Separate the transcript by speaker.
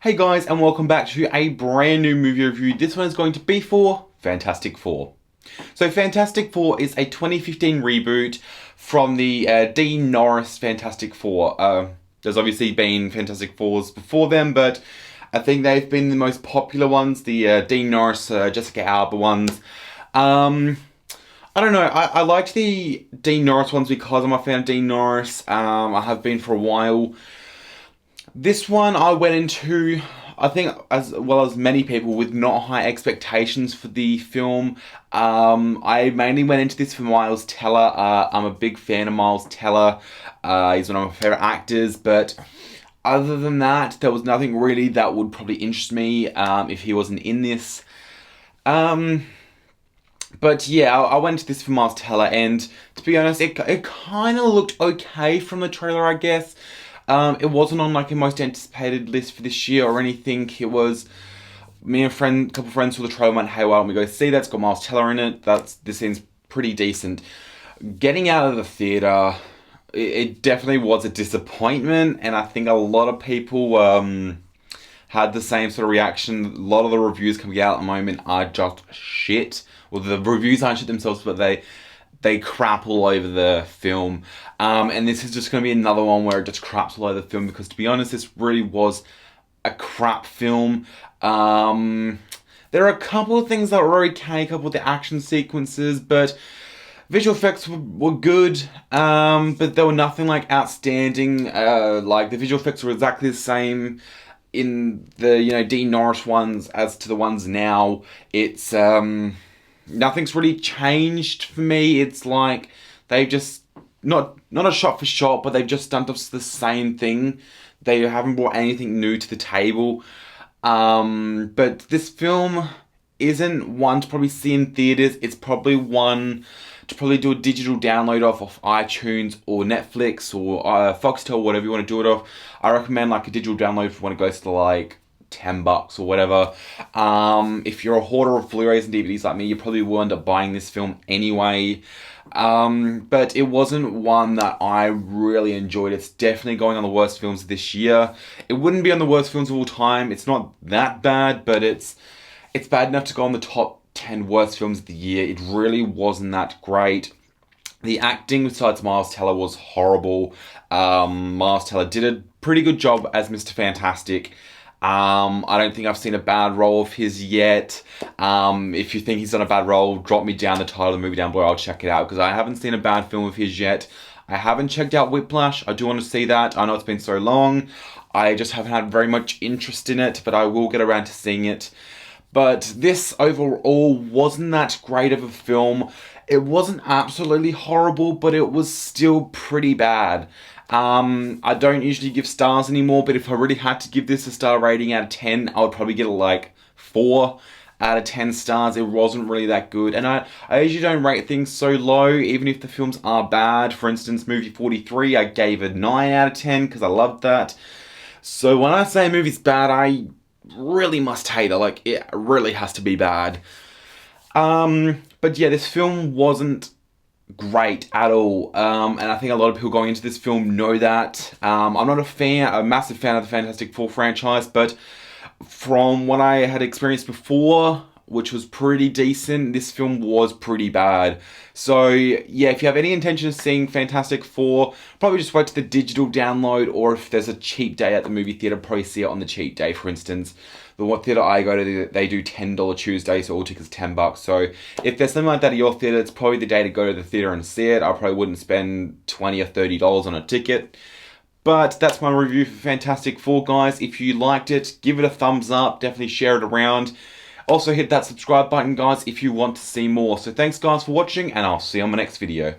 Speaker 1: Hey guys, and welcome back to a brand new movie review. This one is going to be for Fantastic Four. So Fantastic Four is a 2015 reboot from the Dean Norris Fantastic Four. There's obviously been Fantastic Fours before them, but I think they've been the most popular ones, the Dean Norris, Jessica Alba ones. I don't know, I liked the Dean Norris ones because I'm a fan of Dean Norris. I have been for a while. This one I went into, I think, as well as many people, with not high expectations for the film. I mainly went into this for Miles Teller. I'm a big fan of Miles Teller. He's one of my favourite actors, but other than that, there was nothing really that would probably interest me if he wasn't in this. But yeah, I went to this for Miles Teller, and to be honest, it kind of looked okay from the trailer, I guess. It wasn't on like a most anticipated list for this year or anything. It was me and a couple of friends saw the trailer and went, hey, why don't we go see that? It's got Miles Teller in it. This seems pretty decent. Getting out of the theatre, it definitely was a disappointment, and I think a lot of people had the same sort of reaction. A lot of the reviews coming out at the moment are just shit. Well, the reviews aren't shit themselves, but they crap all over the film. And this is just going to be another one where it just craps all over the film, because to be honest, this really was a crap film. There are a couple of things that were okay, a couple of the action sequences, but visual effects were good, but they were nothing like outstanding. Like the visual effects were exactly the same in the Dean Norris ones as to the ones now. It's nothing's really changed for me. It's like they've just not a shot for shot, but they've just done just the same thing. They haven't brought anything new to the table. But this film isn't one to probably see in theaters. It's probably one to probably do a digital download of iTunes or Netflix or Foxtel, whatever you want to do it off. I recommend like a digital download if you want to go to like $10 or whatever. If you're a hoarder of Blu-rays and DVDs like me, you probably will end up buying this film anyway. But it wasn't one that I really enjoyed. It's definitely going on the worst films of this year. It wouldn't be on the worst films of all time. It's not that bad, but it's bad enough to go on the top 10 worst films of the year. It really wasn't that great. The acting, besides Miles Teller, was horrible. Miles Teller did a pretty good job as Mr. Fantastic. I don't think I've seen a bad role of his yet. If you think he's done a bad role, drop me down the title of the movie down below. I'll check it out, because I haven't seen a bad film of his yet. I haven't checked out Whiplash. I do want to see that. I know it's been so long. I just haven't had very much interest in it, but I will get around to seeing it. But this overall wasn't that great of a film. It wasn't absolutely horrible, but it was still pretty bad. I don't usually give stars anymore, but if I really had to give this a star rating out of 10, I would probably get it like 4 out of 10 stars. It wasn't really that good, and I usually don't rate things so low, even if the films are bad. For instance, movie 43, I gave it 9 out of 10 because I loved that. So when I say a movie's bad, I really must hate it. Like, it really has to be bad. But yeah, this film wasn't great at all, and I think a lot of people going into this film know that. I'm not a massive fan of the Fantastic Four franchise, but from what I had experienced before, which was pretty decent, this film was pretty bad. So yeah, if you have any intention of seeing Fantastic Four, probably just wait to the digital download, or if there's a cheap day at the movie theatre, probably see it on the cheap day. For instance, the what theatre I go to, they do $10 Tuesday, so all tickets $10. So if there's something like that at your theatre, it's probably the day to go to the theatre and see it. I probably wouldn't spend $20 or $30 on a ticket. But that's my review for Fantastic Four, guys. If you liked it, give it a thumbs up. Definitely share it around. Also hit that subscribe button, guys, if you want to see more. So thanks, guys, for watching, and I'll see you on my next video.